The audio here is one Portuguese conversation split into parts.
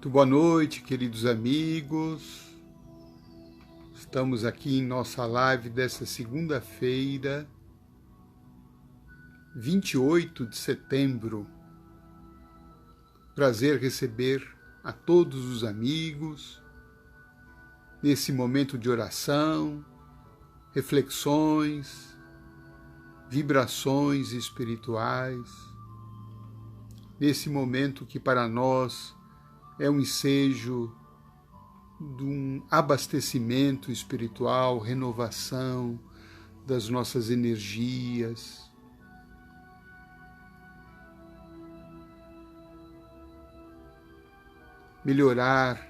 Muito boa noite, queridos amigos. Estamos aqui em nossa live dessa segunda-feira, 28 de setembro. Prazer receber a todos os amigos nesse momento de oração, reflexões, vibrações espirituais, nesse momento que para nós é um ensejo de um abastecimento espiritual, renovação das nossas energias. Melhorar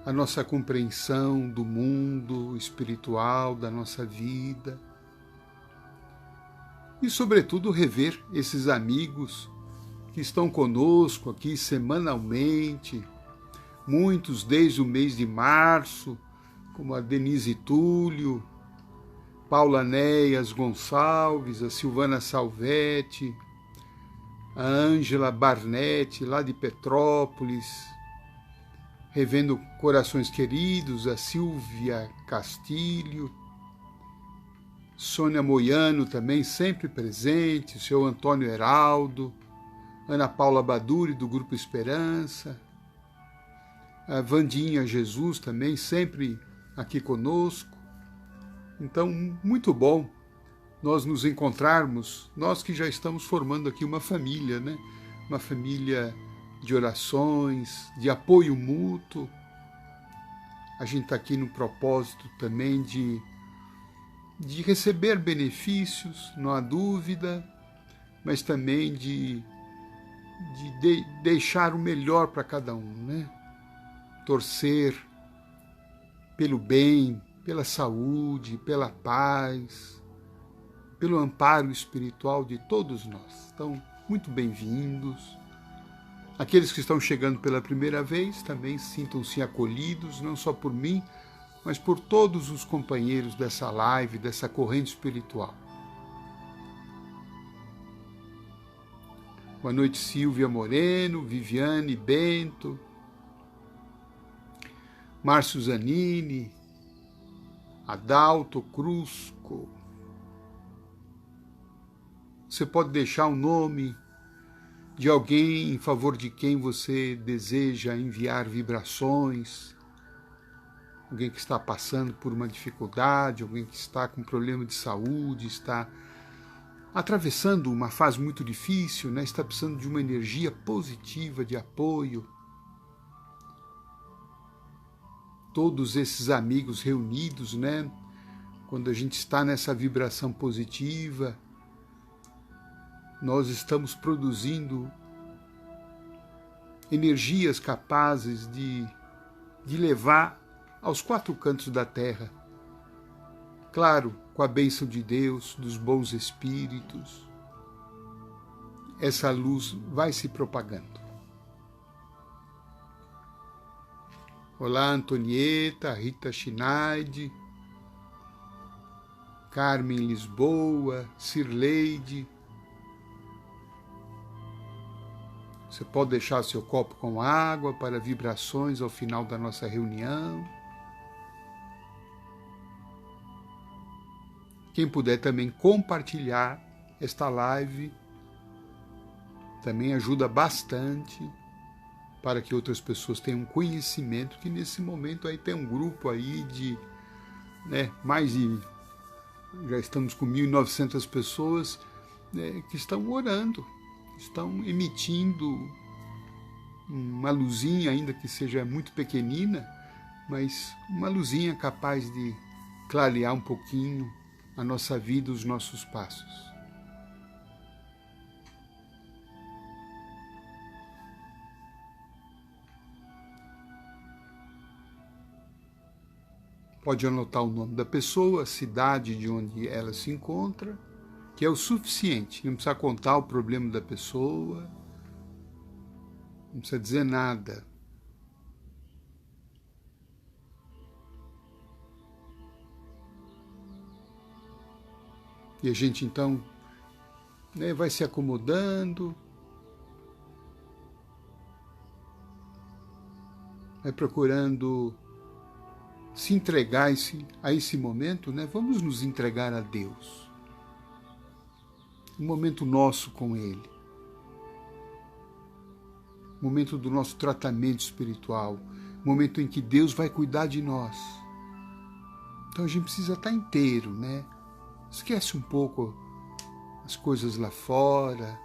a nossa compreensão do mundo espiritual, da nossa vida. E, sobretudo, rever esses amigos que estão conosco aqui semanalmente, muitos desde o mês de março, como a Denise Túlio, Paula Néias Gonçalves, a Silvana Salvetti, a Ângela Barnetti, lá de Petrópolis, revendo Corações Queridos, a Silvia Castilho, Sônia Moiano também sempre presente, o seu Antônio Heraldo, Ana Paula Baduri, do Grupo Esperança, a Vandinha Jesus também, sempre aqui conosco. Então, muito bom nós nos encontrarmos, nós que já estamos formando aqui uma família, né? Uma família de orações, de apoio mútuo. A gente está aqui no propósito também de receber benefícios, não há dúvida, mas também de deixar o melhor para cada um, né? Torcer pelo bem, pela saúde, pela paz, pelo amparo espiritual de todos nós. Então, muito bem-vindos. Aqueles que estão chegando pela primeira vez também sintam-se acolhidos, não só por mim, mas por todos os companheiros dessa live, dessa corrente espiritual. Boa noite, Silvia Moreno, Viviane Bento, Márcio Zanini, Adalto Crusco. Você pode deixar o nome de alguém em favor de quem você deseja enviar vibrações, alguém que está passando por uma dificuldade, alguém que está com problema de saúde, está atravessando uma fase muito difícil, né? Está precisando de uma energia positiva, de apoio. Todos esses amigos reunidos, né? Quando a gente está nessa vibração positiva, nós estamos produzindo energias capazes de levar aos quatro cantos da Terra. Claro, com a bênção de Deus, dos bons espíritos, essa luz vai se propagando. Olá, Antonieta, Rita Schneide, Carmen Lisboa, Cirleide. Você pode deixar seu copo com água para vibrações ao final da nossa reunião. Quem puder também compartilhar esta live, também ajuda bastante para que outras pessoas tenham conhecimento, que nesse momento aí tem um grupo aí de, né, já estamos com 1.900 pessoas, né, que estão orando, estão emitindo uma luzinha, ainda que seja muito pequenina, mas uma luzinha capaz de clarear um pouquinho a nossa vida, os nossos passos. Pode anotar o nome da pessoa, a cidade de onde ela se encontra, que é o suficiente. Não precisa contar o problema da pessoa, não precisa dizer nada. E a gente então, né, vai se acomodando, vai procurando se entregar a esse momento, né? Vamos nos entregar a Deus. Um momento nosso com Ele. Momento do nosso tratamento espiritual. Momento em que Deus vai cuidar de nós. Então a gente precisa estar inteiro, né? Esquece um pouco as coisas lá fora.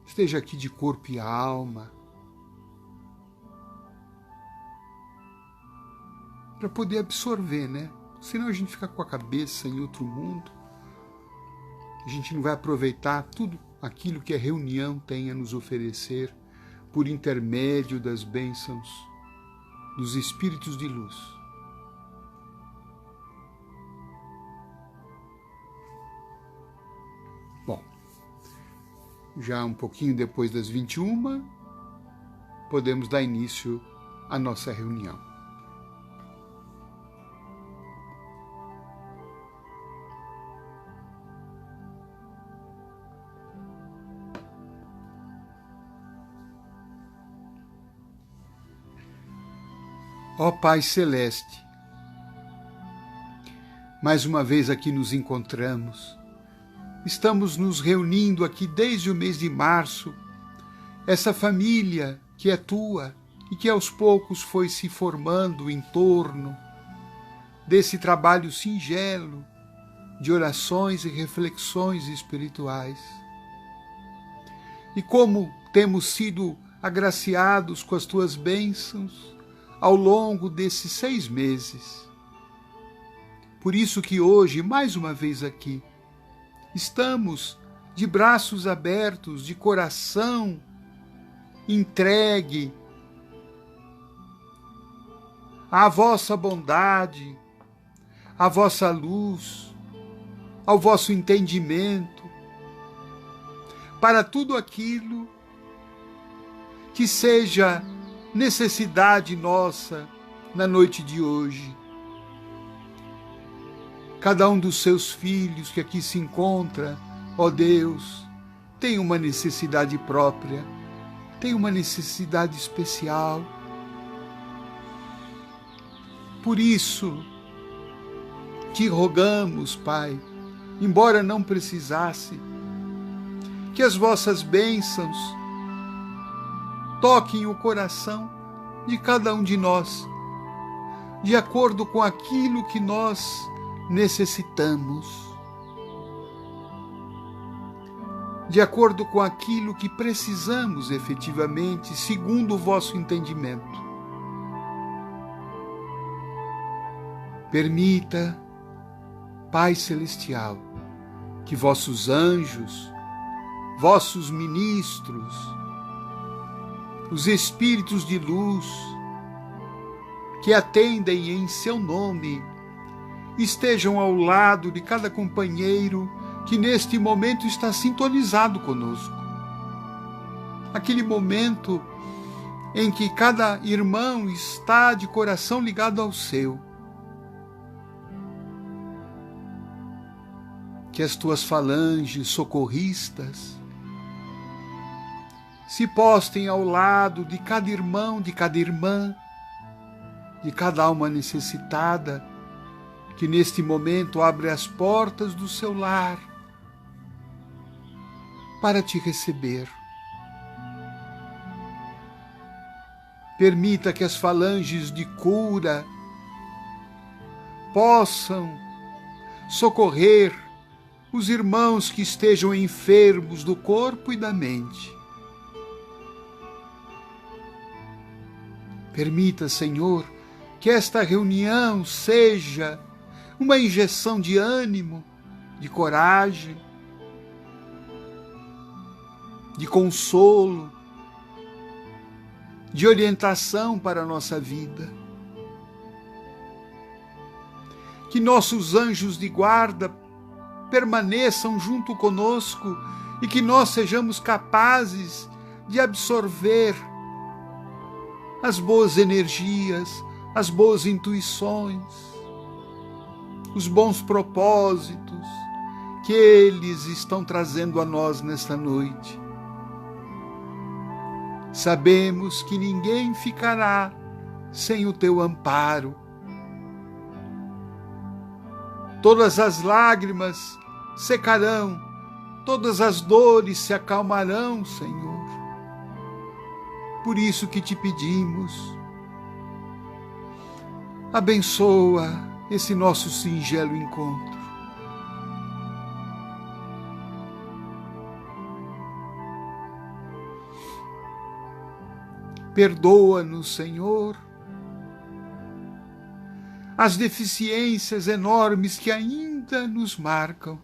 Esteja aqui de corpo e alma. Para poder absorver, né? Senão a gente fica com a cabeça em outro mundo. A gente não vai aproveitar tudo aquilo que a reunião tem a nos oferecer por intermédio das bênçãos dos espíritos de luz. Bom, já um pouquinho depois das 21, podemos dar início à nossa reunião. Ó Pai Celeste, mais uma vez aqui nos encontramos. Estamos nos reunindo aqui desde o mês de março, essa família que é tua e que aos poucos foi se formando em torno desse trabalho singelo de orações e reflexões espirituais. E como temos sido agraciados com as tuas bênçãos ao longo desses 6 meses. Por isso que hoje, mais uma vez aqui, estamos de braços abertos, de coração entregue à vossa bondade, à vossa luz, ao vosso entendimento, para tudo aquilo que seja necessidade nossa na noite de hoje. Cada um dos seus filhos que aqui se encontra, ó Deus, tem uma necessidade própria, tem uma necessidade especial. Por isso, te rogamos, Pai, embora não precisasse, que as vossas bênçãos toquem o coração de cada um de nós, de acordo com aquilo que nós necessitamos, de acordo com aquilo que precisamos efetivamente, segundo o vosso entendimento. Permita, Pai Celestial, que vossos anjos, vossos ministros, os espíritos de luz que atendem em seu nome estejam ao lado de cada companheiro que neste momento está sintonizado conosco. Aquele momento em que cada irmão está de coração ligado ao seu. Que as tuas falanges socorristas se postem ao lado de cada irmão, de cada irmã, de cada alma necessitada, que neste momento abre as portas do seu lar para te receber. Permita que as falanges de cura possam socorrer os irmãos que estejam enfermos do corpo e da mente. Permita, Senhor, que esta reunião seja uma injeção de ânimo, de coragem, de consolo, de orientação para a nossa vida. Que nossos anjos de guarda permaneçam junto conosco e que nós sejamos capazes de absorver as boas energias, as boas intuições, os bons propósitos que eles estão trazendo a nós nesta noite. sabemos que ninguém ficará sem o teu amparo. Todas as lágrimas secarão, todas as dores se acalmarão, Senhor. Por isso que te pedimos, abençoa esse nosso singelo encontro. Perdoa-nos, Senhor, as deficiências enormes que ainda nos marcam.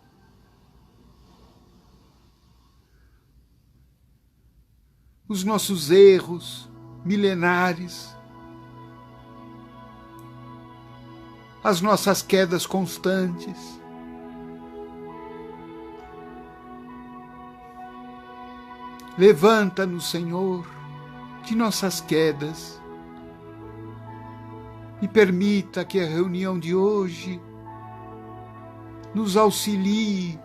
Os nossos erros milenares, as nossas quedas constantes. Levanta-nos, Senhor, de nossas quedas e permita que a reunião de hoje nos auxilie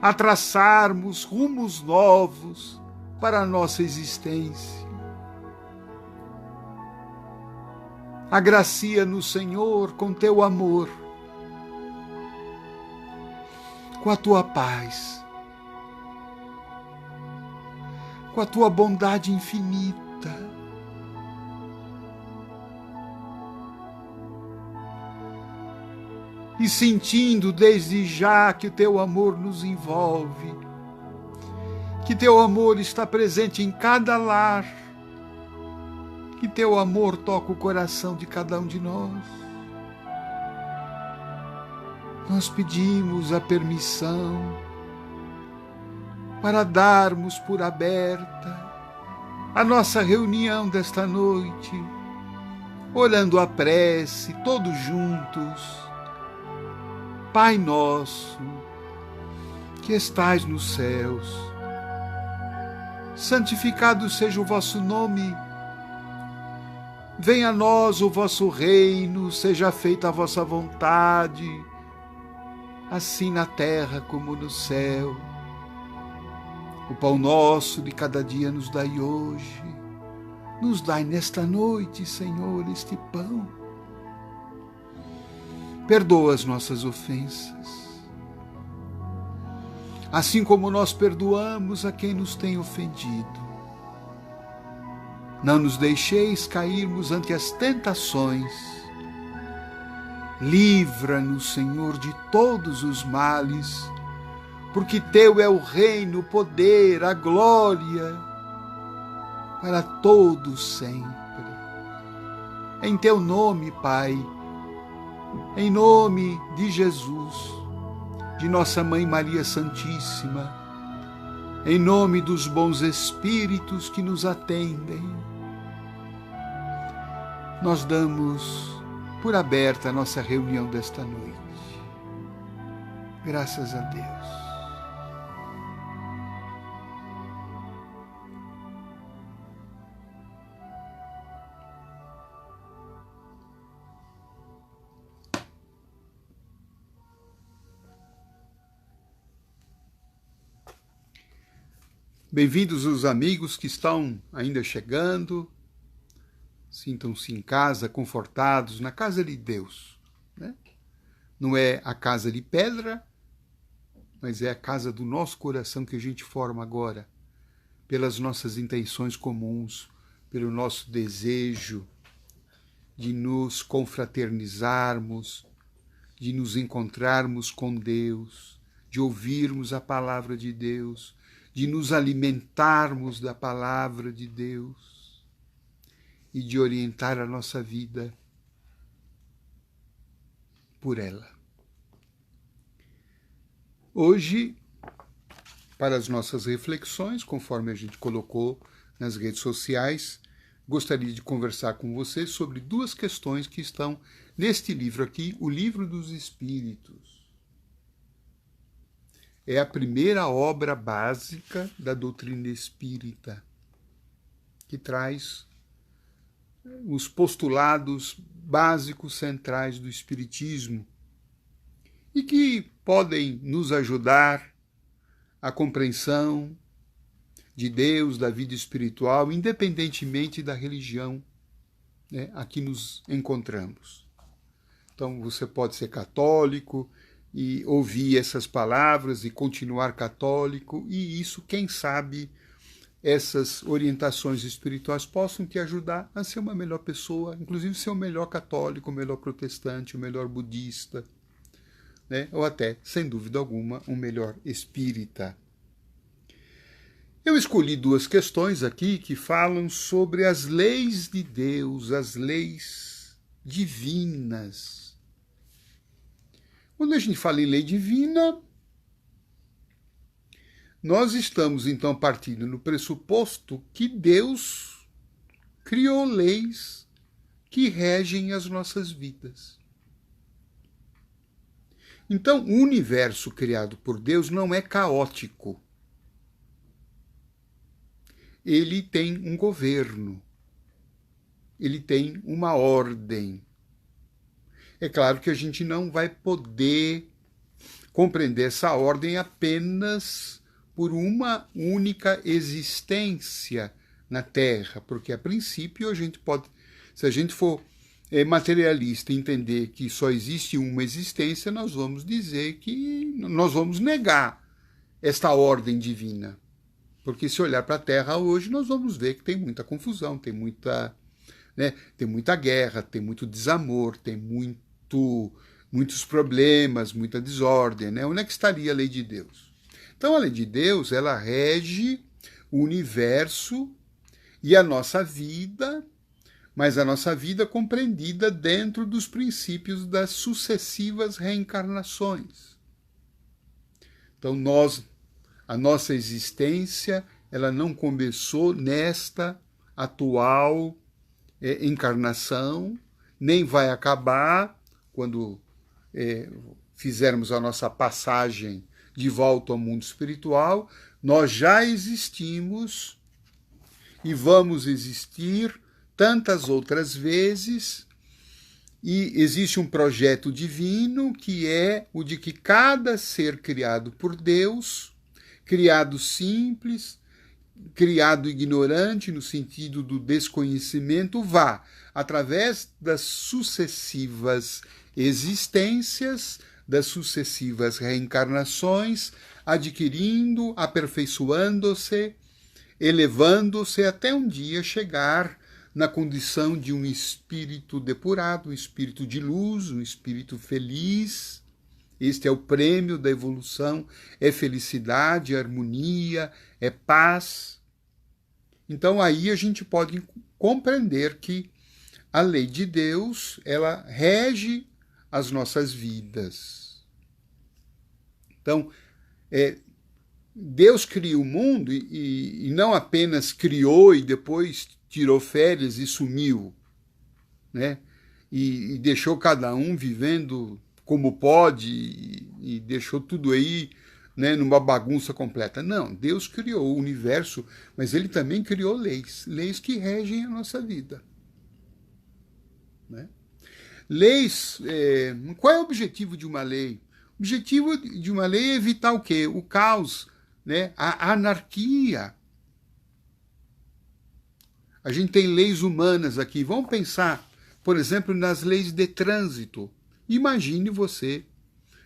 a traçarmos rumos novos para a nossa existência. Agracia-nos, Senhor, com teu amor, com a tua paz, com a tua bondade infinita. E sentindo desde já que o teu amor nos envolve, que teu amor está presente em cada lar, que teu amor toca o coração de cada um de nós. Nós pedimos a permissão para darmos por aberta a nossa reunião desta noite, orando a prece, todos juntos. Pai nosso, que estais nos céus, santificado seja o vosso nome. Venha a nós o vosso reino, seja feita a vossa vontade, assim na terra como no céu. O pão nosso de cada dia nos dai hoje. Nos dai nesta noite, Senhor, este pão. Perdoa as nossas ofensas, assim como nós perdoamos a quem nos tem ofendido. Não nos deixeis cairmos ante as tentações. Livra-nos, Senhor, de todos os males, porque teu é o reino, o poder, a glória, para todos sempre. Em teu nome, Pai, em nome de Jesus, de nossa Mãe Maria Santíssima, em nome dos bons espíritos que nos atendem, nós damos por aberta a nossa reunião desta noite. Graças a Deus. Bem-vindos os amigos que estão ainda chegando. Sintam-se em casa, confortados, na casa de Deus, né? Não é a casa de pedra, mas é a casa do nosso coração que a gente forma agora, pelas nossas intenções comuns, pelo nosso desejo de nos confraternizarmos, de nos encontrarmos com Deus, de ouvirmos a palavra de Deus, de nos alimentarmos da palavra de Deus e de orientar a nossa vida por ela. Hoje, para as nossas reflexões, conforme a gente colocou nas redes sociais, gostaria de conversar com você sobre duas questões que estão neste livro aqui, o Livro dos Espíritos. É a primeira obra básica da doutrina espírita, que traz os postulados básicos centrais do espiritismo e que podem nos ajudar à compreensão de Deus, da vida espiritual, independentemente da religião, né, a que nos encontramos. Então você pode ser católico e ouvir essas palavras e continuar católico, e isso, quem sabe, essas orientações espirituais possam te ajudar a ser uma melhor pessoa, inclusive ser o melhor católico, o melhor protestante, o melhor budista, né? Ou até, sem dúvida alguma, um melhor espírita. Eu escolhi 2 questões aqui que falam sobre as leis de Deus, as leis divinas. Quando a gente fala em lei divina, nós estamos então partindo no pressuposto que Deus criou leis que regem as nossas vidas. Então, o universo criado por Deus não é caótico. Ele tem um governo, ele tem uma ordem. É claro que a gente não vai poder compreender essa ordem apenas por uma única existência na Terra, porque a princípio a gente pode, se a gente for materialista e entender que só existe uma existência, nós vamos dizer que nós vamos negar esta ordem divina. Porque se olhar para a Terra hoje, nós vamos ver que tem muita confusão, tem muita guerra, tem muito desamor, tem muitos problemas, muita desordem, né? Onde é que estaria a lei de Deus? Então a lei de Deus, ela rege o universo e a nossa vida, mas a nossa vida compreendida dentro dos princípios das sucessivas reencarnações. Então a nossa existência, ela não começou nesta atual encarnação, nem vai acabar quando fizermos a nossa passagem de volta ao mundo espiritual. Nós já existimos e vamos existir tantas outras vezes, e existe um projeto divino que é o de que cada ser criado por Deus, criado simples, criado ignorante no sentido do desconhecimento, vá, através das sucessivas existências, das sucessivas reencarnações, adquirindo, aperfeiçoando-se, elevando-se até um dia chegar na condição de um espírito depurado, um espírito de luz, um espírito feliz. Este é o prêmio da evolução, é felicidade, é harmonia, é paz. Então aí a gente pode compreender que a lei de Deus, ela rege as nossas vidas. Então, Deus cria o mundo e não apenas criou e depois tirou férias e sumiu, né? E deixou cada um vivendo como pode e deixou tudo aí, né, numa bagunça completa. Não, Deus criou o universo, mas ele também criou leis que regem a nossa vida. Né? Leis, qual é o objetivo de uma lei? O objetivo de uma lei é evitar o quê? O caos, né? A anarquia. A gente tem leis humanas aqui. Vamos pensar, por exemplo, nas leis de trânsito. Imagine você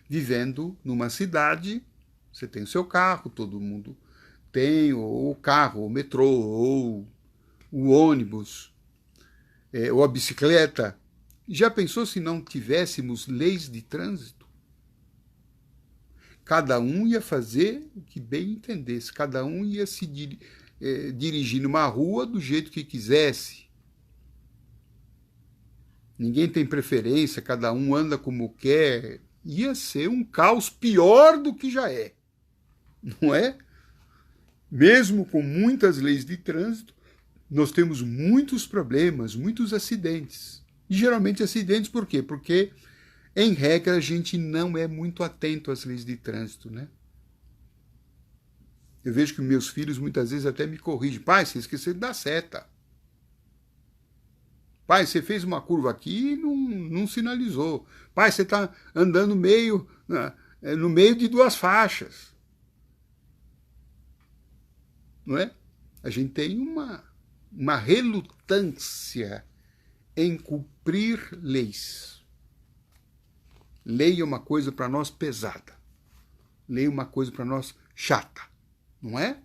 vivendo numa cidade, você tem o seu carro, todo mundo tem, ou o carro, ou o metrô, ou o ônibus, ou a bicicleta. Já pensou se não tivéssemos leis de trânsito? Cada um ia fazer o que bem entendesse, cada um ia se dirigir numa rua do jeito que quisesse. Ninguém tem preferência, cada um anda como quer. Ia ser um caos pior do que já é, não é? Mesmo com muitas leis de trânsito, nós temos muitos problemas, muitos acidentes. E geralmente acidentes por quê? Porque, em regra, a gente não é muito atento às leis de trânsito, né? Eu vejo que meus filhos muitas vezes até me corrigem. Pai, você esqueceu de dar seta. Pai, você fez uma curva aqui e não sinalizou. Pai, você está andando no meio de 2 faixas. Não é? A gente tem uma relutância em cumprir leis. Lei é uma coisa para nós pesada. Lei é uma coisa para nós chata, não é?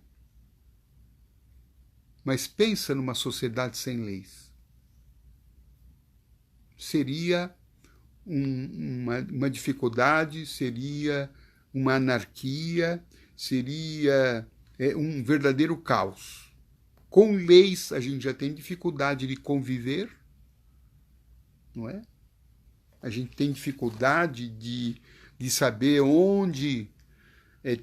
Mas pensa numa sociedade sem leis. Seria uma dificuldade, seria uma anarquia, seria um verdadeiro caos. Com leis a gente já tem dificuldade de conviver, não é? A gente tem dificuldade de saber onde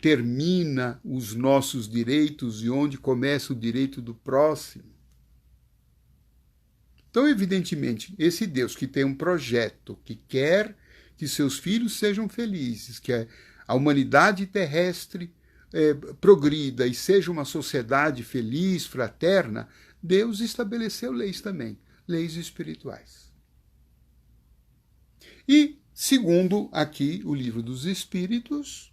termina os nossos direitos e onde começa o direito do próximo. Então, evidentemente, esse Deus que tem um projeto, que quer que seus filhos sejam felizes, que a humanidade terrestre progrida e seja uma sociedade feliz, fraterna, Deus estabeleceu leis também, leis espirituais. E, segundo aqui o Livro dos Espíritos,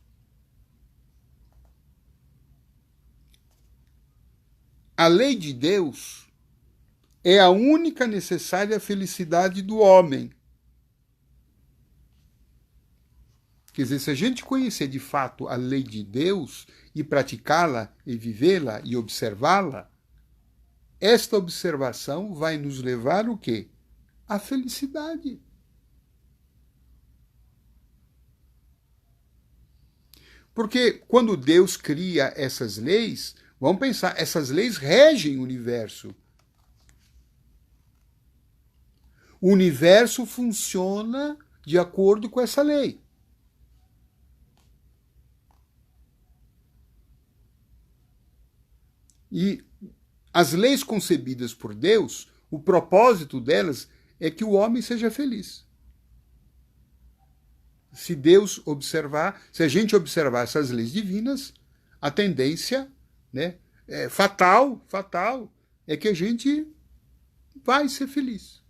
a lei de Deus é a única necessária felicidade do homem. Quer dizer, se a gente conhecer de fato a lei de Deus e praticá-la e vivê-la e observá-la, esta observação vai nos levar o quê? À felicidade. Porque quando Deus cria essas leis, vamos pensar, essas leis regem o universo. O universo funciona de acordo com essa lei. E as leis concebidas por Deus, o propósito delas é que o homem seja feliz. Se Deus observar, se a gente observar essas leis divinas, a tendência, né, fatal, é que a gente vai ser feliz.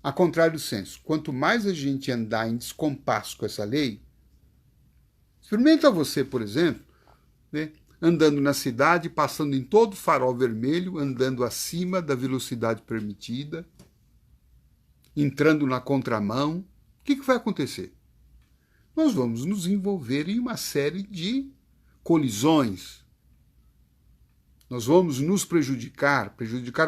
A contrário senso, quanto mais a gente andar em descompasso com essa lei, experimenta você, por exemplo, né, andando na cidade, passando em todo farol vermelho, andando acima da velocidade permitida, entrando na contramão. O que vai acontecer? Nós vamos nos envolver em uma série de colisões. Nós vamos nos prejudicar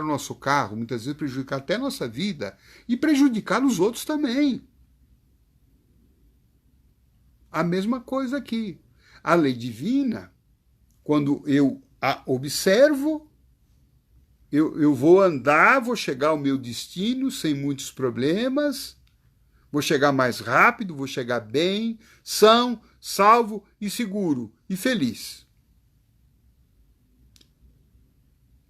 o nosso carro, muitas vezes prejudicar até a nossa vida e prejudicar os outros também. A mesma coisa aqui. A lei divina, quando eu a observo, eu vou andar, vou chegar ao meu destino sem muitos problemas, vou chegar mais rápido, vou chegar bem, são, salvo e seguro e feliz.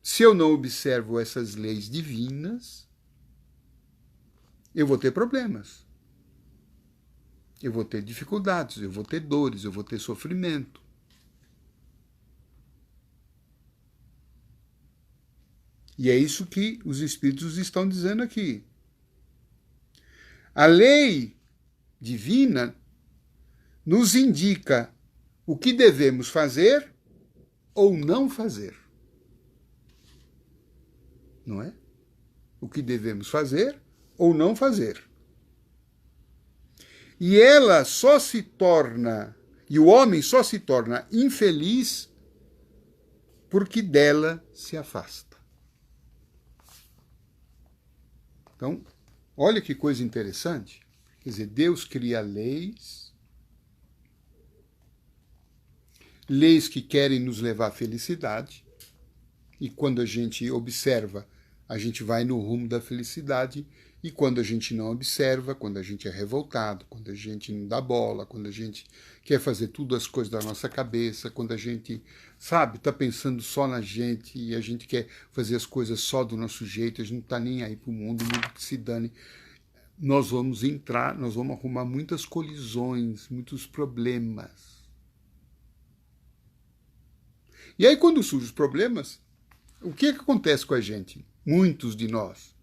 Se eu não observo essas leis divinas, eu vou ter problemas. Eu vou ter dificuldades, eu vou ter dores, eu vou ter sofrimento. E é isso que os Espíritos estão dizendo aqui. A lei divina nos indica o que devemos fazer ou não fazer. Não é? O que devemos fazer ou não fazer. E ela só se torna, e o homem só se torna infeliz porque dela se afasta. Então, olha que coisa interessante. Quer dizer, Deus cria leis que querem nos levar à felicidade, e quando a gente observa, a gente vai no rumo da felicidade, e quando a gente não observa, quando a gente é revoltado, quando a gente não dá bola, quando a gente quer fazer tudo as coisas da nossa cabeça, quando a gente, sabe, está pensando só na gente e a gente quer fazer as coisas só do nosso jeito, a gente não está nem aí para o mundo que se dane, nós vamos arrumar muitas colisões, muitos problemas. E aí quando surgem os problemas, o que acontece com a gente? Muitos de nós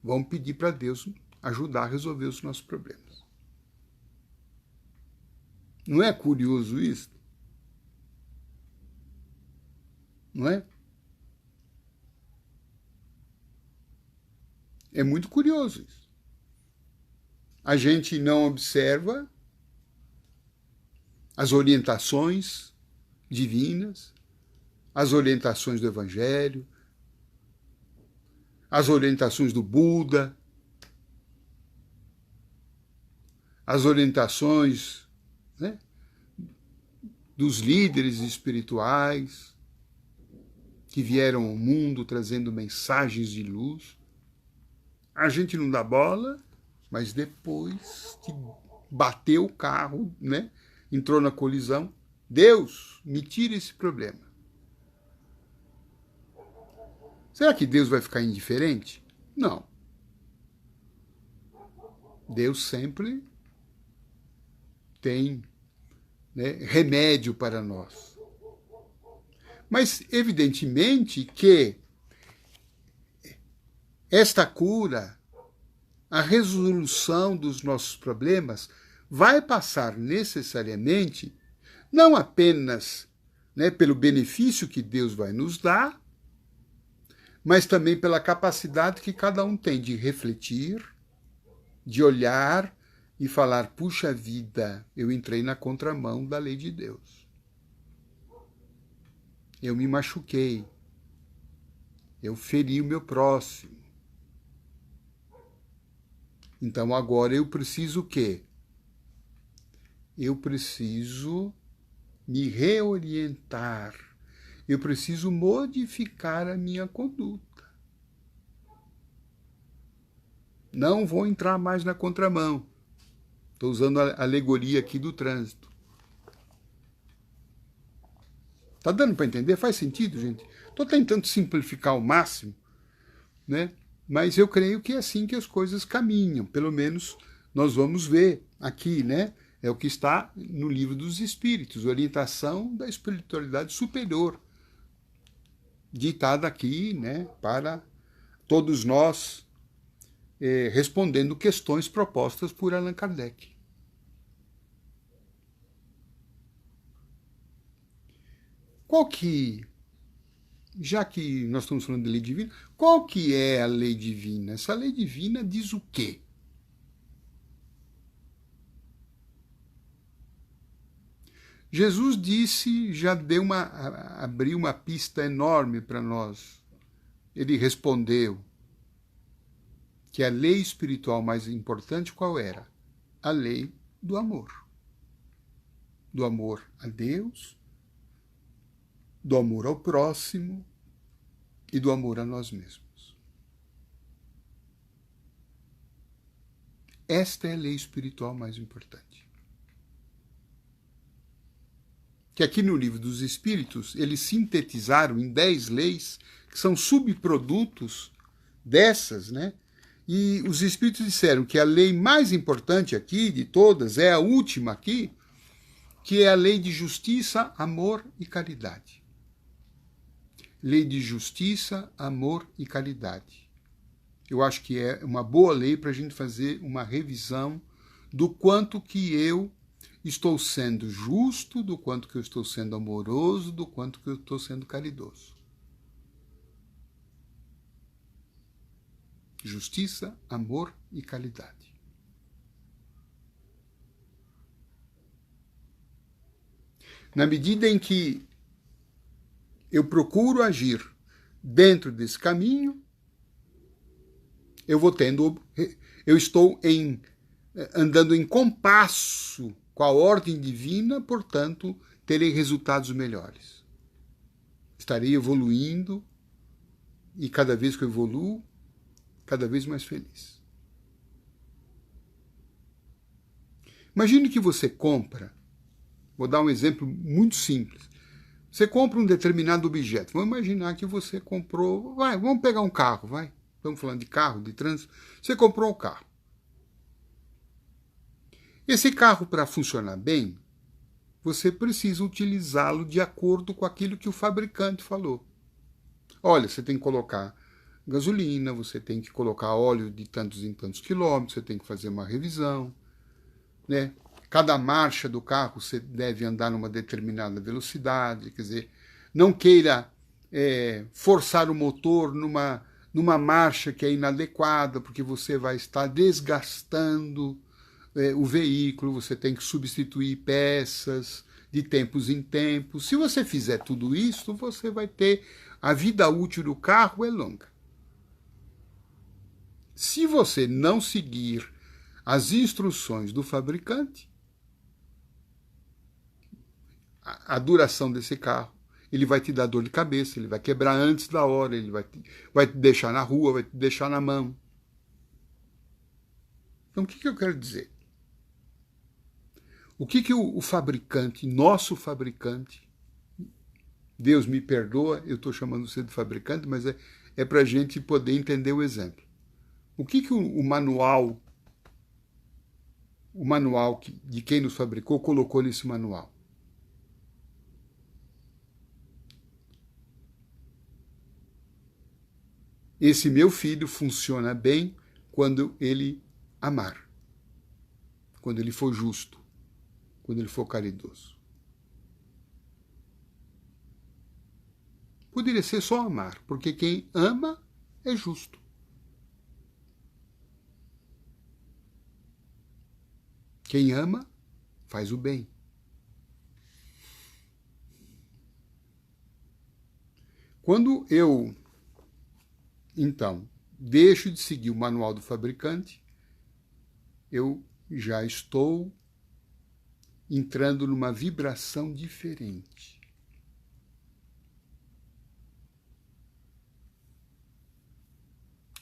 vão pedir para Deus ajudar a resolver os nossos problemas. Não é curioso isso? não é? É muito curioso isso. A gente não observa as orientações divinas, as orientações do Evangelho, as orientações do Buda, as orientações, né, dos líderes espirituais que vieram ao mundo trazendo mensagens de luz. A gente não dá bola, mas depois que bateu o carro, né, entrou na colisão, Deus, me tira esse problema. Será que Deus vai ficar indiferente? Não. Deus sempre tem, né, remédio para nós. Mas, evidentemente, que esta cura, a resolução dos nossos problemas, vai passar necessariamente não apenas, né, pelo benefício que Deus vai nos dar, mas também pela capacidade que cada um tem de refletir, de olhar e falar, puxa vida, eu entrei na contramão da lei de Deus. Eu me machuquei. Eu feri o meu próximo. Então agora eu preciso o quê? Eu preciso me reorientar. Eu preciso modificar a minha conduta. Não vou entrar mais na contramão. Estou usando a alegoria aqui do trânsito. Tá dando para entender? Faz sentido, gente? Estou tentando simplificar ao máximo, né? Mas eu creio que é assim que as coisas caminham. Pelo menos nós vamos ver aqui, né? É o que está no Livro dos Espíritos, orientação da espiritualidade superior, ditada aqui, né, para todos nós, respondendo questões propostas por Allan Kardec. Qual que, já que nós estamos falando de lei divina, qual que é a lei divina? Essa lei divina diz o quê? Jesus disse, já abriu uma pista enorme para nós. Ele respondeu que a lei espiritual mais importante qual era? A lei do amor. Do amor a Deus, do amor ao próximo e do amor a nós mesmos. Esta é a lei espiritual mais importante. Que aqui no Livro dos Espíritos, eles sintetizaram em 10 leis, que são subprodutos dessas, né? E os Espíritos disseram que a lei mais importante aqui, de todas, é a última aqui, que é a lei de justiça, amor e caridade. Lei de justiça, amor e caridade. Eu acho que é uma boa lei para a gente fazer uma revisão do quanto que eu estou sendo justo, do quanto que eu estou sendo amoroso, do quanto que eu estou sendo caridoso. Justiça, amor e caridade. Na medida em que eu procuro agir dentro desse caminho, eu estou andando em compasso com a ordem divina, portanto, terei resultados melhores. Estarei evoluindo e cada vez que eu evoluo, cada vez mais feliz. Imagine que você compra, vou dar um exemplo muito simples. Você compra um determinado objeto. Vamos imaginar que você comprou, vamos pegar um carro, vai. Estamos falando de carro, de trânsito. Você comprou um carro. Esse carro, para funcionar bem, você precisa utilizá-lo de acordo com aquilo que o fabricante falou. Olha, você tem que colocar gasolina, você tem que colocar óleo de tantos em tantos quilômetros, você tem que fazer uma revisão, né? Cada marcha do carro você deve andar numa determinada velocidade, quer dizer, não queira forçar o motor numa marcha que é inadequada, porque você vai estar desgastando o veículo, você tem que substituir peças de tempos em tempos. Se você fizer tudo isso, você vai ter... A vida útil do carro é longa. Se você não seguir as instruções do fabricante, a duração desse carro, ele vai te dar dor de cabeça, ele vai quebrar antes da hora, ele vai te deixar na rua, vai te deixar na mão. Então, o que eu quero dizer? O que o fabricante, nosso fabricante, Deus me perdoa, eu estou chamando você de fabricante, mas é para a gente poder entender o exemplo. O que o manual de quem nos fabricou colocou nesse manual? Esse meu filho funciona bem quando ele amar, quando ele for justo, quando ele for caridoso. Poderia ser só amar, porque quem ama é justo. Quem ama faz o bem. Quando eu, então, deixo de seguir o manual do fabricante, eu já estou entrando numa vibração diferente.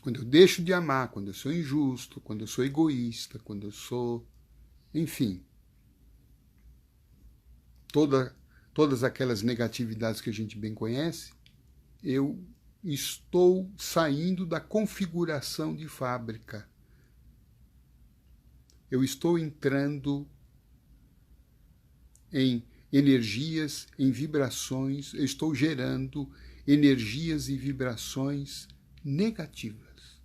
Quando eu deixo de amar, quando eu sou injusto, quando eu sou egoísta, quando eu sou... Enfim, todas aquelas negatividades que a gente bem conhece, eu estou saindo da configuração de fábrica. Eu estou entrando em energias, em vibrações, eu estou gerando energias e vibrações negativas,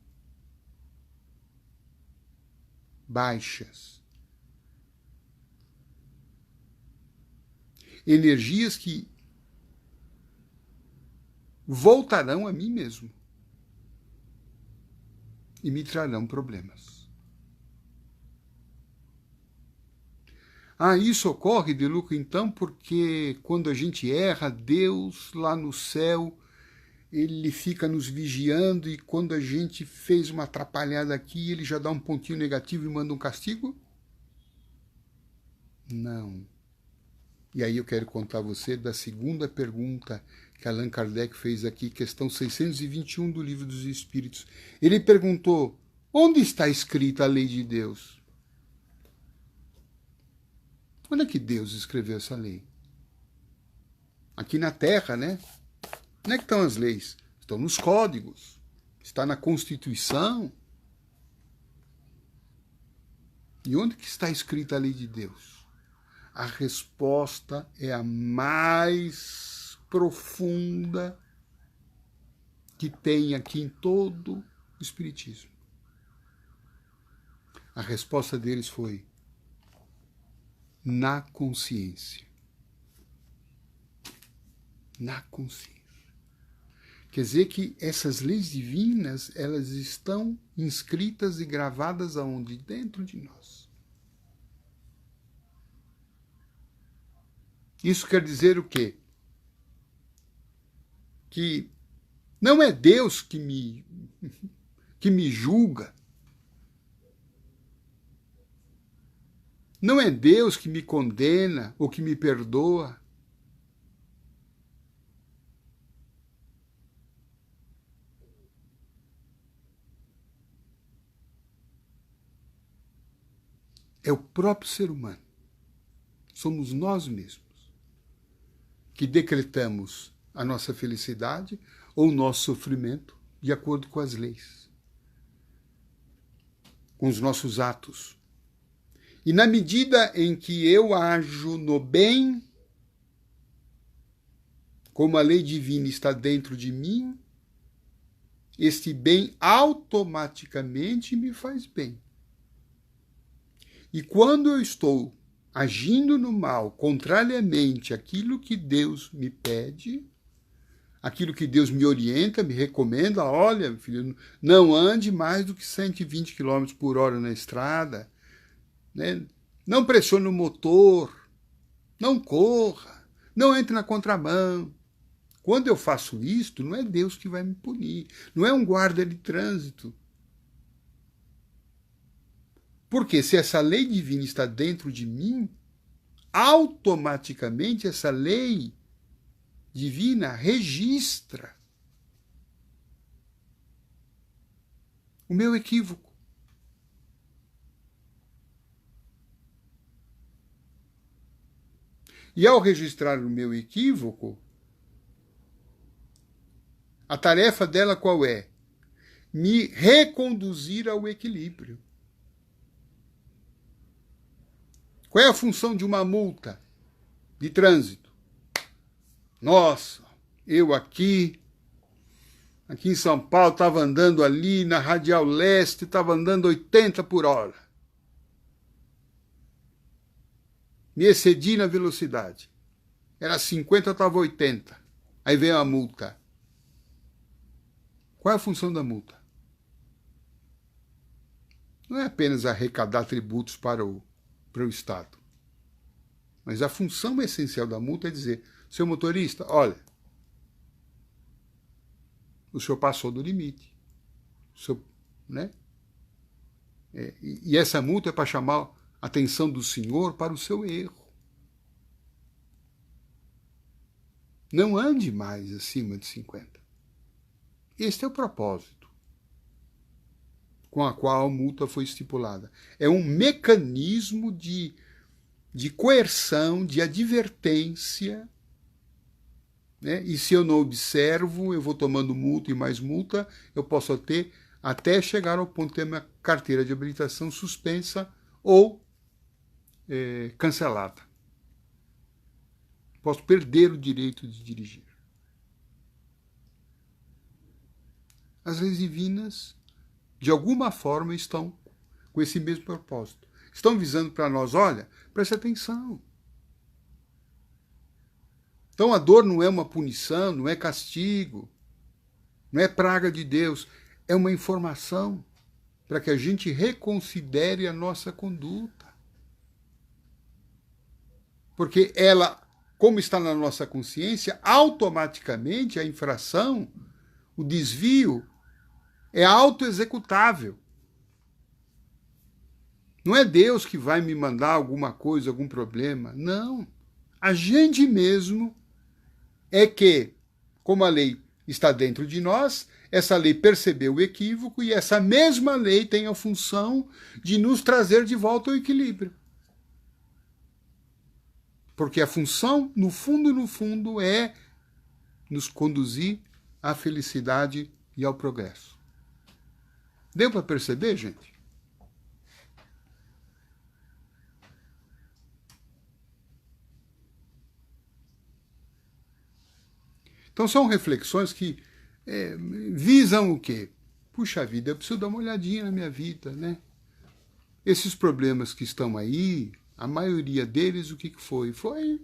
baixas. Energias que voltarão a mim mesmo e me trarão problemas. Isso ocorre, De Luca, então, porque quando a gente erra, Deus lá no céu, ele fica nos vigiando e quando a gente fez uma atrapalhada aqui, ele já dá um pontinho negativo e manda um castigo? Não. E aí eu quero contar a você da segunda pergunta que Allan Kardec fez aqui, questão 621 do Livro dos Espíritos. Ele perguntou, onde está escrita a lei de Deus? Onde é que Deus escreveu essa lei? Aqui na Terra, né? Onde é que estão as leis? Estão nos códigos. Está na Constituição. E onde que está escrita a lei de Deus? A resposta é a mais profunda que tem aqui em todo o Espiritismo. A resposta deles foi na consciência. Na consciência. Quer dizer que essas leis divinas, elas estão inscritas e gravadas aonde? Dentro de nós. Isso quer dizer o quê? Que não é Deus que me julga. Não é Deus que me condena ou que me perdoa. É o próprio ser humano. Somos nós mesmos que decretamos a nossa felicidade ou o nosso sofrimento de acordo com as leis, com os nossos atos. E na medida em que eu ajo no bem, como a lei divina está dentro de mim, este bem automaticamente me faz bem. E quando eu estou agindo no mal, contrariamente àquilo que Deus me pede, aquilo que Deus me orienta, me recomenda, olha, filho, não ande mais do que 120 km por hora na estrada, né? Não pressione o motor, não corra, não entre na contramão. Quando eu faço isto, não é Deus que vai me punir, não é um guarda de trânsito. Porque se essa lei divina está dentro de mim, automaticamente essa lei divina registra o meu equívoco. E ao registrar o meu equívoco, a tarefa dela qual é? Me reconduzir ao equilíbrio. Qual é a função de uma multa de trânsito? Nossa, eu aqui em São Paulo, estava andando ali na Radial Leste, estava andando 80 por hora. Me excedi na velocidade. Era 50, eu estava 80. Aí veio a multa. Qual é a função da multa? Não é apenas arrecadar tributos para o Estado. Mas a função essencial da multa é dizer, seu motorista, olha, o senhor passou do limite. O senhor, né? E essa multa é para chamar a atenção do senhor para o seu erro. Não ande mais acima de 50. Este é o propósito com a qual a multa foi estipulada. É um mecanismo de coerção, de advertência, né? E se eu não observo, eu vou tomando multa e mais multa, eu posso ter até chegar ao ponto de ter minha carteira de habilitação suspensa ou cancelada. Posso perder o direito de dirigir. As leis divinas, de alguma forma, estão com esse mesmo propósito. Estão visando para nós, olha, preste atenção. Então a dor não é uma punição, não é castigo, não é praga de Deus, é uma informação para que a gente reconsidere a nossa conduta. Porque ela, como está na nossa consciência, automaticamente a infração, o desvio, é autoexecutável. Não é Deus que vai me mandar alguma coisa, algum problema. Não. A gente mesmo é que, como a lei está dentro de nós, essa lei percebeu o equívoco e essa mesma lei tem a função de nos trazer de volta ao equilíbrio. Porque a função, no fundo, é nos conduzir à felicidade e ao progresso. Deu para perceber, gente? Então são reflexões que visam o quê? Puxa vida, eu preciso dar uma olhadinha na minha vida, né? Esses problemas que estão aí, a maioria deles, o que foi? Foi,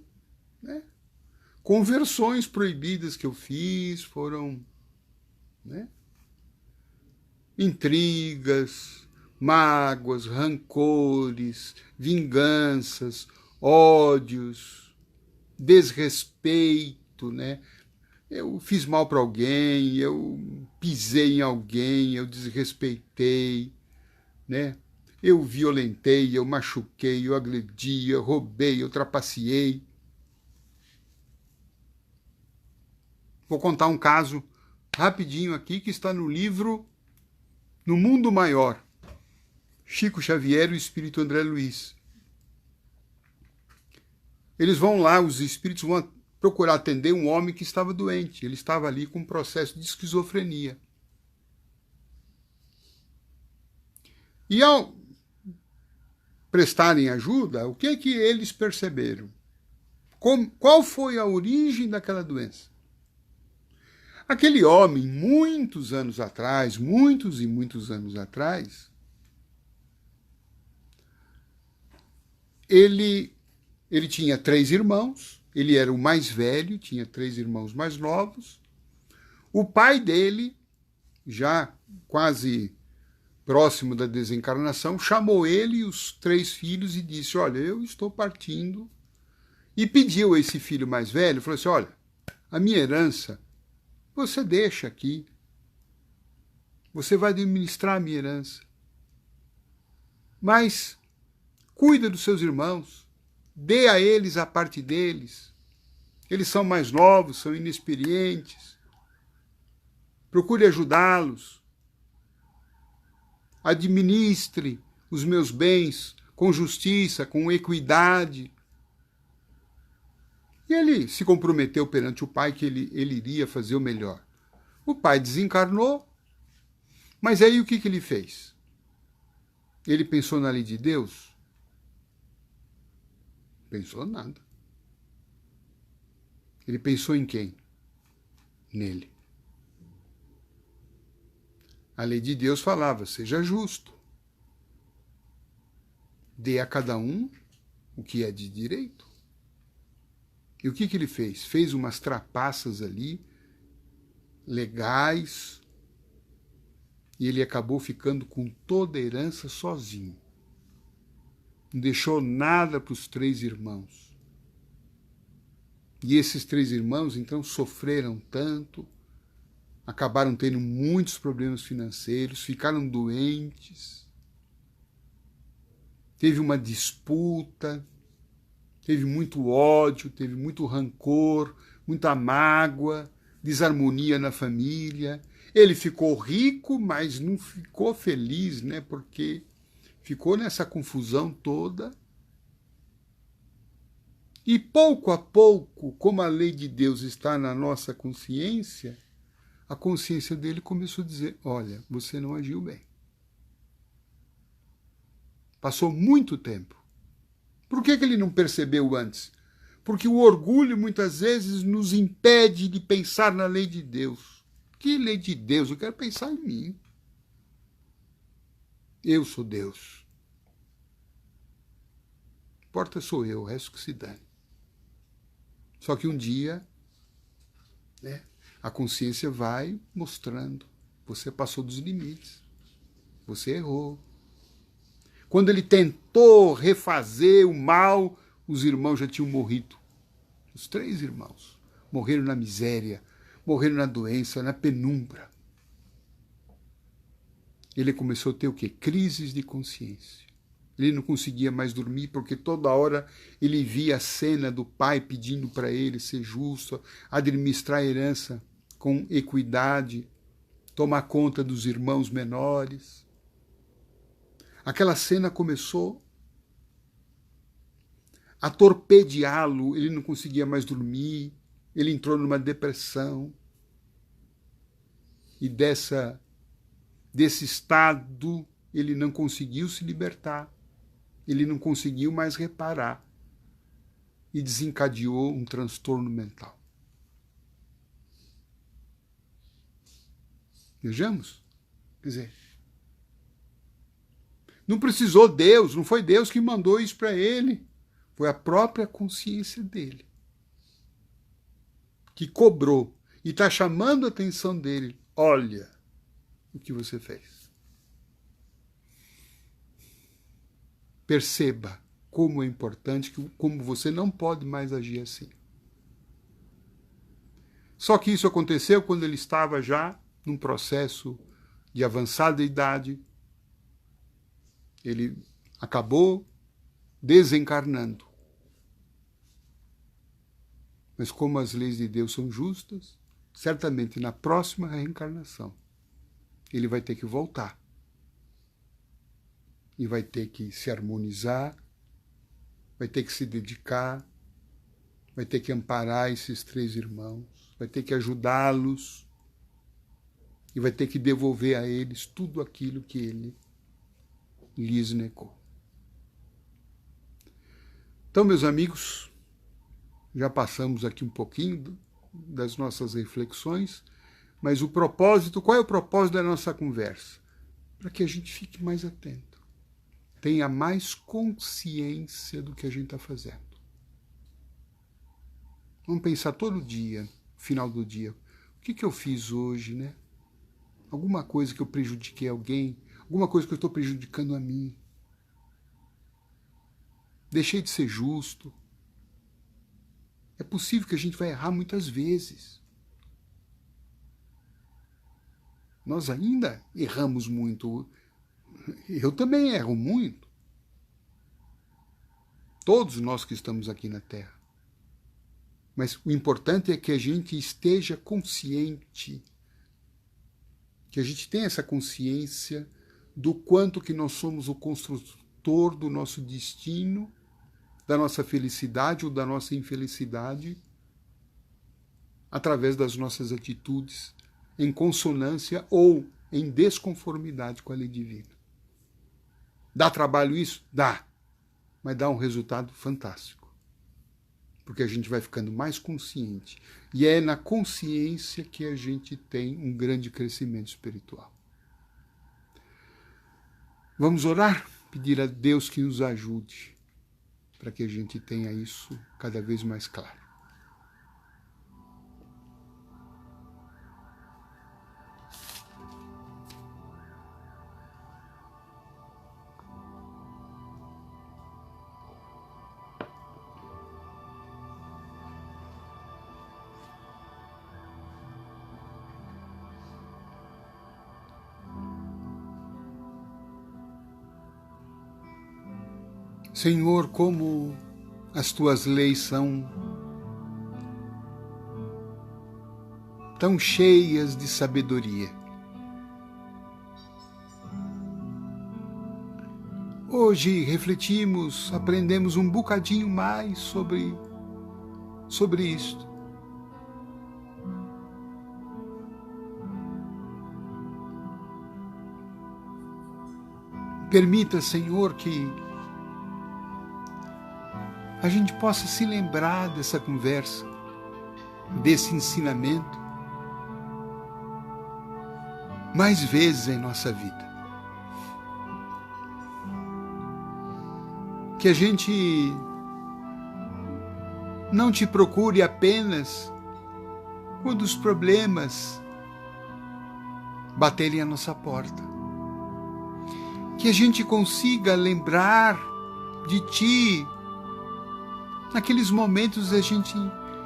né, conversões proibidas que eu fiz, foram, né, intrigas, mágoas, rancores, vinganças, ódios, desrespeito, né? Eu fiz mal para alguém, eu pisei em alguém, eu desrespeitei, né? Eu violentei, eu machuquei, eu agredi, eu roubei, eu trapaceei. Vou contar um caso rapidinho aqui que está no livro No Mundo Maior, Chico Xavier e o Espírito André Luiz. Eles vão lá, os espíritos vão procurar atender um homem que estava doente. Ele estava ali com um processo de esquizofrenia. E ao prestarem ajuda, o que que eles perceberam? Qual foi a origem daquela doença? Aquele homem, muitos anos atrás, muitos e muitos anos atrás, ele tinha 3 irmãos, ele era o mais velho, tinha 3 irmãos mais novos, O pai dele, já quase próximo da desencarnação, chamou ele e os 3 filhos e disse: olha, eu estou partindo. E pediu a esse filho mais velho, falou assim: olha, a minha herança você deixa aqui. Você vai administrar a minha herança. Mas cuida dos seus irmãos. Dê a eles a parte deles. Eles são mais novos, são inexperientes. Procure ajudá-los. Administre os meus bens com justiça, com equidade. E ele se comprometeu perante o pai que ele iria fazer o melhor. O pai desencarnou, mas aí o que ele fez? Ele pensou na lei de Deus? Pensou nada. Ele pensou em quem? Nele. A lei de Deus falava: seja justo. Dê a cada um o que é de direito. E o que ele fez? Fez umas trapaças ali, legais, e ele acabou ficando com toda a herança sozinho. Não deixou nada para os 3 irmãos. E esses 3 irmãos, então, sofreram tanto, acabaram tendo muitos problemas financeiros, ficaram doentes, teve uma disputa, teve muito ódio, teve muito rancor, muita mágoa, desarmonia na família. Ele ficou rico, mas não ficou feliz, né? Porque ficou nessa confusão toda. E pouco a pouco, como a lei de Deus está na nossa consciência, a consciência dele começou a dizer: olha, você não agiu bem. Passou muito tempo. Por que ele não percebeu antes? Porque o orgulho muitas vezes nos impede de pensar na lei de Deus. Que lei de Deus? Eu quero pensar em mim. Eu sou Deus. Importa sou eu, o resto que se dane. Só que um dia, né, a consciência vai mostrando: você passou dos limites, você errou. Quando ele tentou refazer o mal, os irmãos já tinham morrido. Os 3 irmãos morreram na miséria, morreram na doença, na penumbra. Ele começou a ter o quê? Crises de consciência. Ele não conseguia mais dormir porque toda hora ele via a cena do pai pedindo para ele ser justo, administrar a herança com equidade, tomar conta dos irmãos menores. Aquela cena começou a torpedeá-lo, ele não conseguia mais dormir, ele entrou numa depressão. E desse estado ele não conseguiu se libertar, ele não conseguiu mais reparar e desencadeou um transtorno mental. Vejamos? Quer dizer, não precisou Deus, não foi Deus que mandou isso para ele. Foi a própria consciência dele que cobrou e está chamando a atenção dele. Olha o que você fez. Perceba como é importante, como você não pode mais agir assim. Só que isso aconteceu quando ele estava já num processo de avançada idade. Ele acabou desencarnando. Mas como as leis de Deus são justas, certamente na próxima reencarnação ele vai ter que voltar. E vai ter que se harmonizar, vai ter que se dedicar, vai ter que amparar esses 3 irmãos, vai ter que ajudá-los e vai ter que devolver a eles tudo aquilo que ele lhes negou. Então, meus amigos, já passamos aqui um pouquinho das nossas reflexões, mas o propósito, qual é o propósito da nossa conversa? Para que a gente fique mais atento, tenha mais consciência do que a gente está fazendo. Vamos pensar todo dia, no final do dia, O que eu fiz hoje, né? Alguma coisa que eu prejudiquei alguém, alguma coisa que eu estou prejudicando a mim. Deixei de ser justo. É possível que a gente vai errar muitas vezes. Nós ainda erramos muito. Eu também erro muito. Todos nós que estamos aqui na Terra. Mas o importante é que a gente esteja consciente, que a gente tenha essa consciência do quanto que nós somos o construtor do nosso destino, da nossa felicidade ou da nossa infelicidade, através das nossas atitudes, em consonância ou em desconformidade com a lei divina. Dá trabalho isso? Dá. Mas dá um resultado fantástico. Porque a gente vai ficando mais consciente. E é na consciência que a gente tem um grande crescimento espiritual. Vamos orar? Pedir a Deus que nos ajude para que a gente tenha isso cada vez mais claro. Senhor, como as tuas leis são tão cheias de sabedoria. Hoje refletimos, aprendemos um bocadinho mais sobre isto. Permita, Senhor, que a gente possa se lembrar dessa conversa, desse ensinamento, mais vezes em nossa vida. Que a gente não te procure apenas quando os problemas baterem a nossa porta. Que a gente consiga lembrar de ti naqueles momentos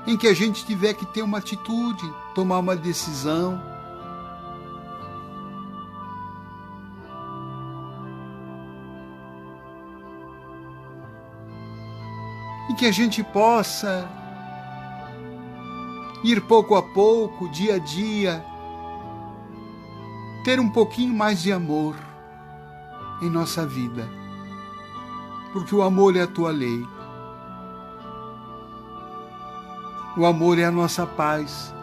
em que a gente tiver que ter uma atitude, tomar uma decisão. E que a gente possa ir pouco a pouco, dia a dia, ter um pouquinho mais de amor em nossa vida. Porque o amor é a tua lei. O amor é a nossa paz.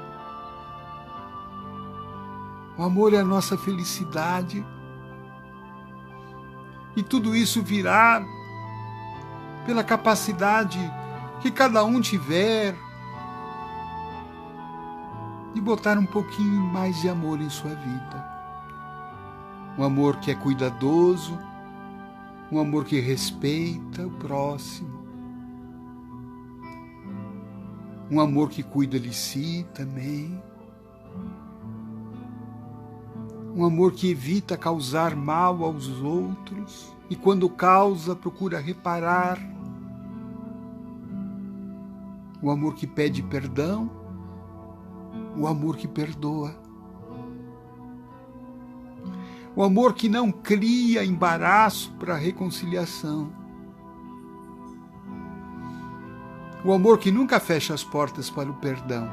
O amor é a nossa felicidade. E tudo isso virá pela capacidade que cada um tiver de botar um pouquinho mais de amor em sua vida. Um amor que é cuidadoso, um amor que respeita o próximo. Um amor que cuida de si também. Um amor que evita causar mal aos outros e quando causa, procura reparar. O amor que pede perdão. O amor que perdoa. O amor que não cria embaraço para a reconciliação. O amor que nunca fecha as portas para o perdão.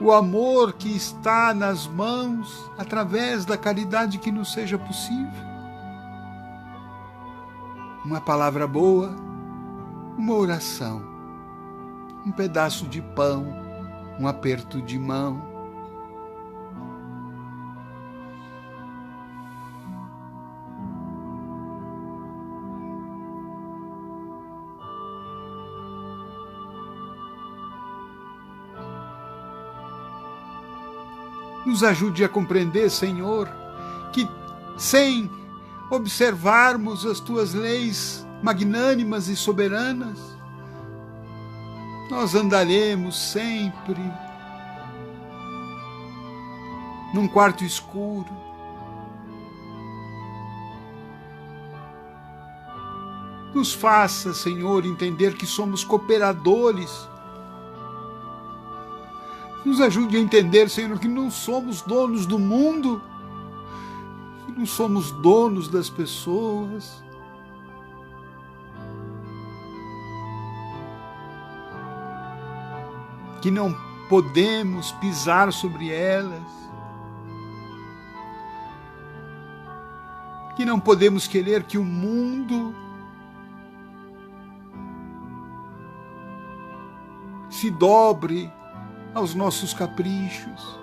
O amor que está nas mãos através da caridade que nos seja possível. Uma palavra boa, uma oração, um pedaço de pão, um aperto de mão. Nos ajude a compreender, Senhor, que sem observarmos as tuas leis magnânimas e soberanas, nós andaremos sempre num quarto escuro, nos faça, Senhor, entender que somos cooperadores. Nos ajude a entender, Senhor, que não somos donos do mundo, que não somos donos das pessoas. Que não podemos pisar sobre elas, que não podemos querer que o mundo se dobre aos nossos caprichos.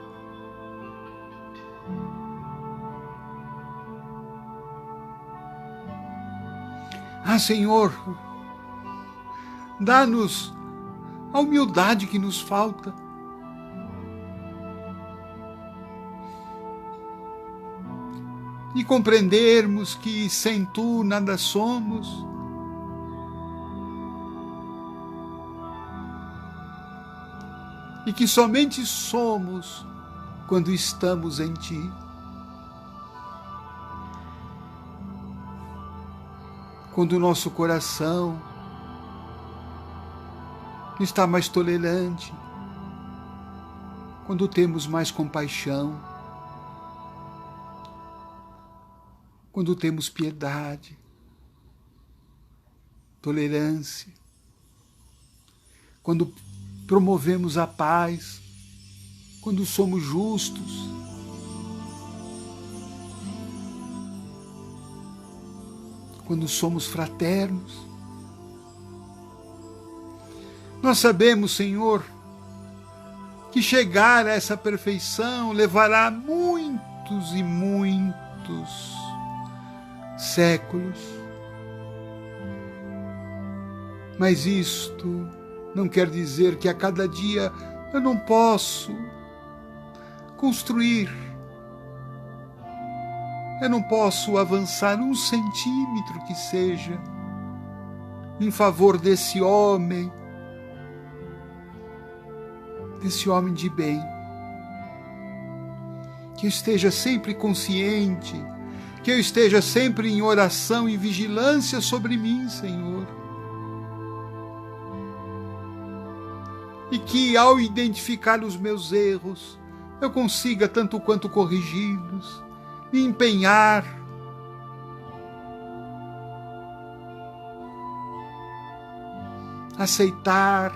Ah, Senhor, dá-nos a humildade que nos falta. E compreendermos que sem Tu nada somos. E que somente somos quando estamos em Ti. Quando o nosso coração está mais tolerante, quando temos mais compaixão, quando temos piedade, tolerância, quando promovemos a paz, quando somos justos, quando somos fraternos. Nós sabemos, Senhor, que chegar a essa perfeição levará muitos e muitos séculos. Mas isto não quer dizer que a cada dia eu não posso construir, eu não posso avançar 1 centímetro que seja em favor desse homem de bem, que eu esteja sempre consciente, que eu esteja sempre em oração e vigilância sobre mim, Senhor. E que ao identificar os meus erros, eu consiga tanto quanto corrigi-los, me empenhar aceitar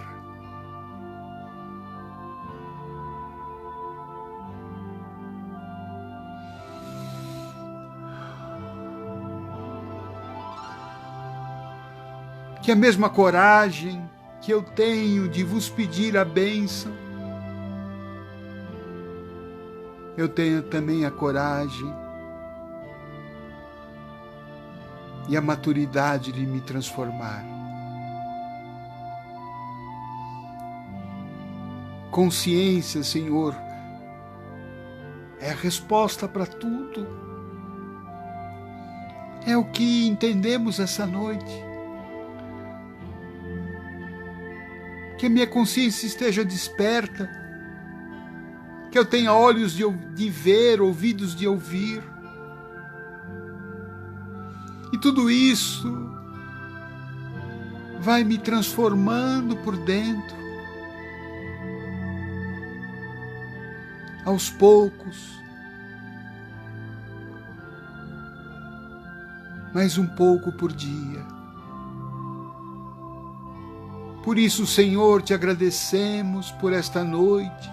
que a mesma coragem que eu tenho de vos pedir a bênção, eu tenho também a coragem e a maturidade de me transformar. Consciência, Senhor, é a resposta para tudo. É o que entendemos essa noite. Que a minha consciência esteja desperta, que eu tenha olhos de ver, ouvidos de ouvir. E tudo isso vai me transformando por dentro, aos poucos, mais um pouco por dia. Por isso, Senhor, te agradecemos por esta noite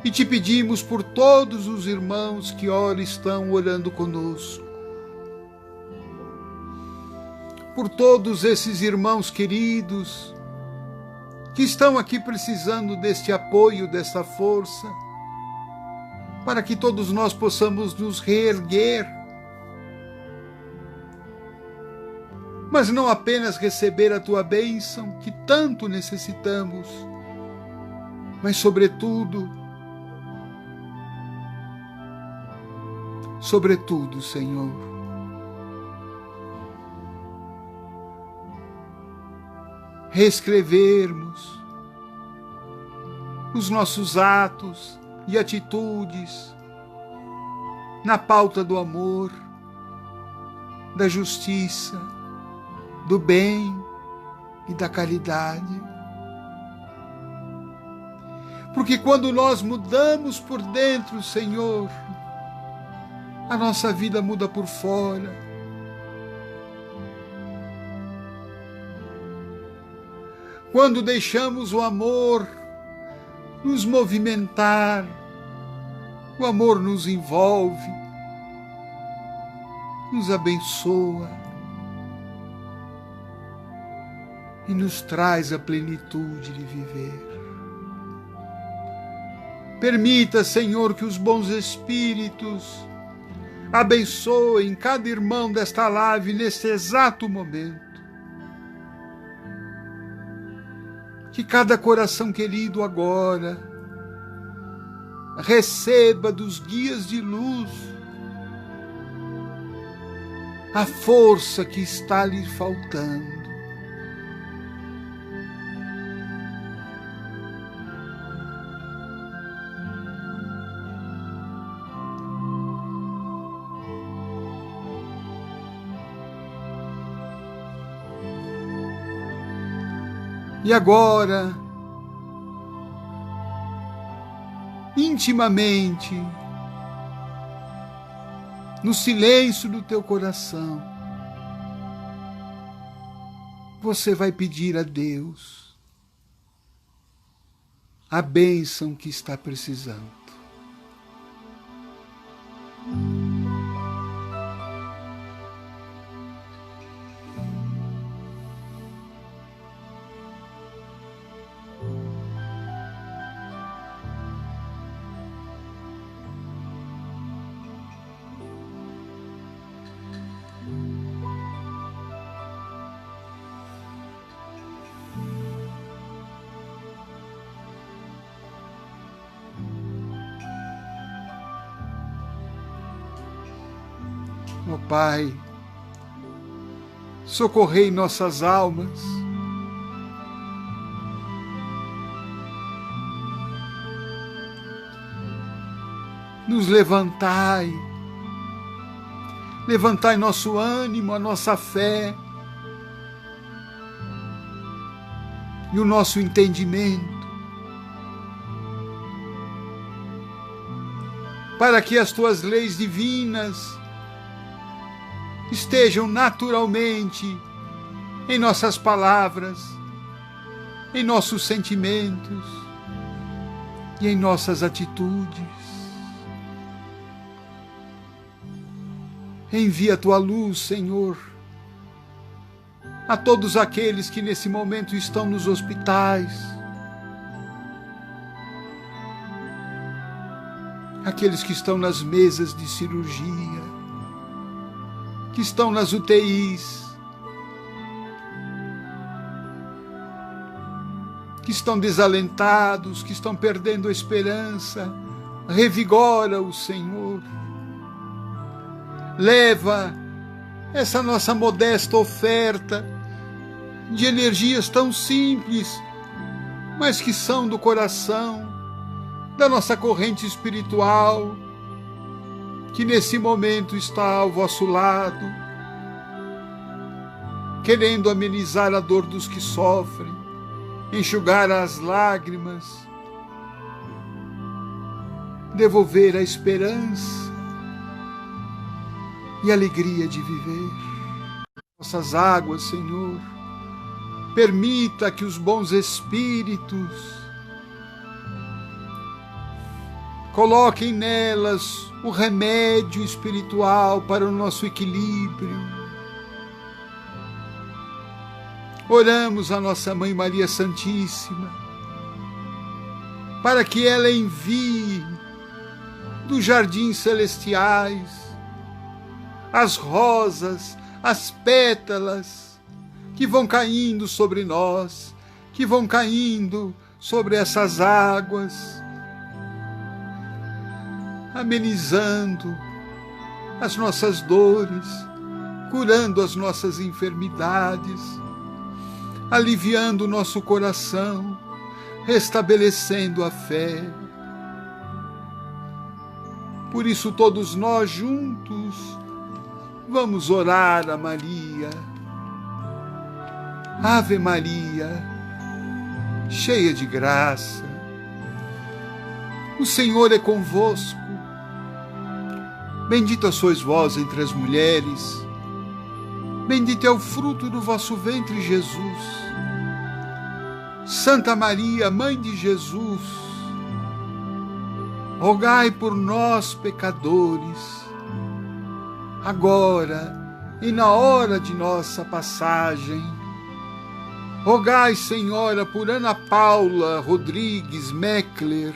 e te pedimos por todos os irmãos que ora estão orando conosco, por todos esses irmãos queridos que estão aqui precisando deste apoio, desta força, para que todos nós possamos nos reerguer, mas não apenas receber a tua bênção, que tanto necessitamos, mas sobretudo, Senhor, reescrevermos os nossos atos e atitudes na pauta do amor, da justiça, do bem e da caridade. Porque quando nós mudamos por dentro, Senhor, a nossa vida muda por fora. Quando deixamos o amor nos movimentar, o amor nos envolve, nos abençoa e nos traz a plenitude de viver. Permita, Senhor, que os bons espíritos abençoem cada irmão desta live neste exato momento. Que cada coração querido agora receba dos guias de luz a força que está lhe faltando. E agora, intimamente, no silêncio do teu coração, você vai pedir a Deus a bênção que está precisando. Ó Pai, socorrei nossas almas, nos levantai nosso ânimo, a nossa fé e o nosso entendimento, para que as tuas leis divinas estejam naturalmente em nossas palavras, em nossos sentimentos e em nossas atitudes. Envia a tua luz, Senhor, a todos aqueles que nesse momento estão nos hospitais, aqueles que estão nas mesas de cirurgia, que estão nas UTIs, que estão desalentados, que estão perdendo a esperança. Revigora-os, Senhor. Leva essa nossa modesta oferta de energias tão simples, mas que são do coração, da nossa corrente espiritual, que nesse momento está ao vosso lado, querendo amenizar a dor dos que sofrem, enxugar as lágrimas, devolver a esperança e a alegria de viver. Nossas águas, Senhor, permita que os bons espíritos coloquem nelas o remédio espiritual para o nosso equilíbrio. Oramos a nossa Mãe Maria Santíssima, para que ela envie dos jardins celestiais as rosas, as pétalas que vão caindo sobre nós, que vão caindo sobre essas águas, amenizando as nossas dores, curando as nossas enfermidades, aliviando o nosso coração, restabelecendo a fé. Por isso, todos nós juntos vamos orar a Maria. Ave Maria, cheia de graça, o Senhor é convosco. Bendita sois vós entre as mulheres, bendito é o fruto do vosso ventre, Jesus. Santa Maria, Mãe de Jesus, rogai por nós, pecadores, agora e na hora de nossa passagem. Rogai, Senhora, por Ana Paula Rodrigues Meckler,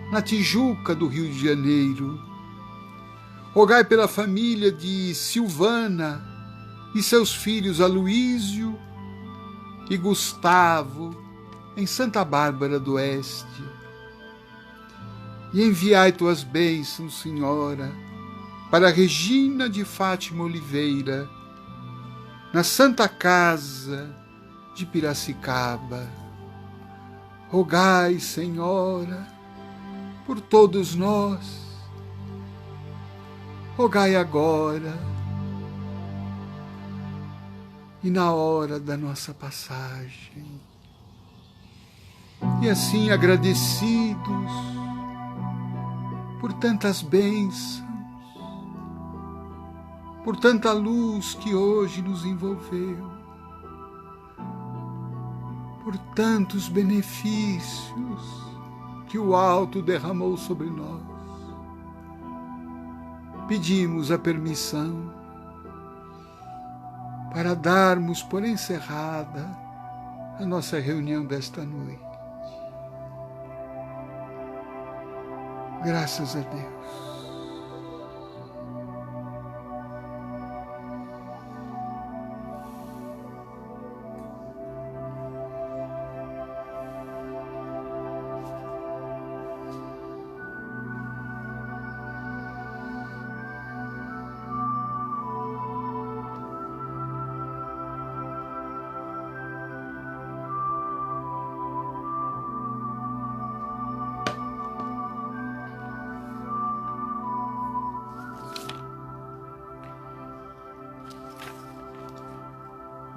na Tijuca do Rio de Janeiro. Rogai pela família de Silvana e seus filhos Aloísio e Gustavo, em Santa Bárbara do Oeste. E enviai tuas bênçãos, Senhora, para Regina de Fátima Oliveira, na Santa Casa de Piracicaba. Rogai, Senhora, por todos nós. Rogai agora e na hora da nossa passagem. E assim, agradecidos por tantas bênçãos, por tanta luz que hoje nos envolveu, por tantos benefícios que o alto derramou sobre nós, pedimos a permissão para darmos por encerrada a nossa reunião desta noite. Graças a Deus.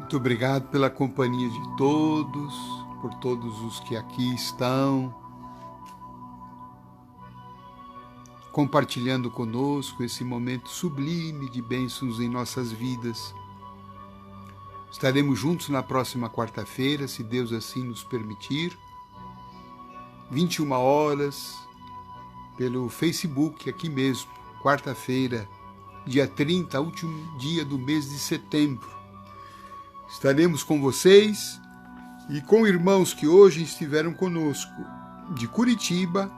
Muito obrigado pela companhia de todos, por todos os que aqui estão, compartilhando conosco esse momento sublime de bênçãos em nossas vidas. Estaremos juntos na próxima quarta-feira, se Deus assim nos permitir, 21 horas, pelo Facebook, aqui mesmo, quarta-feira, dia 30, último dia do mês de setembro. Estaremos com vocês e com irmãos que hoje estiveram conosco, de Curitiba,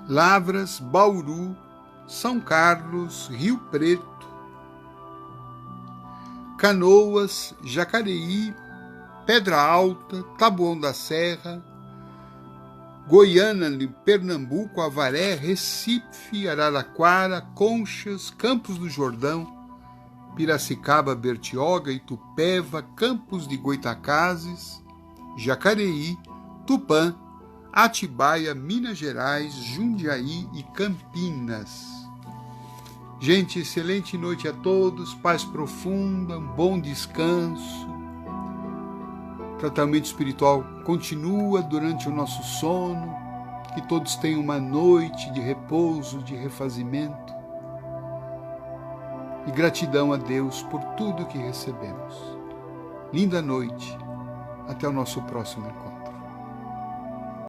Lavras, Bauru, São Carlos, Rio Preto, Canoas, Jacareí, Pedra Alta, Taboão da Serra, Goiânia, Pernambuco, Avaré, Recife, Araraquara, Conchas, Campos do Jordão, Piracicaba, Bertioga, Itupeva, Campos de Goitacazes, Jacareí, Tupã, Atibaia, Minas Gerais, Jundiaí e Campinas. Gente, excelente noite a todos, paz profunda, um bom descanso. O tratamento espiritual continua durante o nosso sono, que todos tenham uma noite de repouso, de refazimento. E gratidão a Deus por tudo que recebemos. Linda noite. Até o nosso próximo encontro.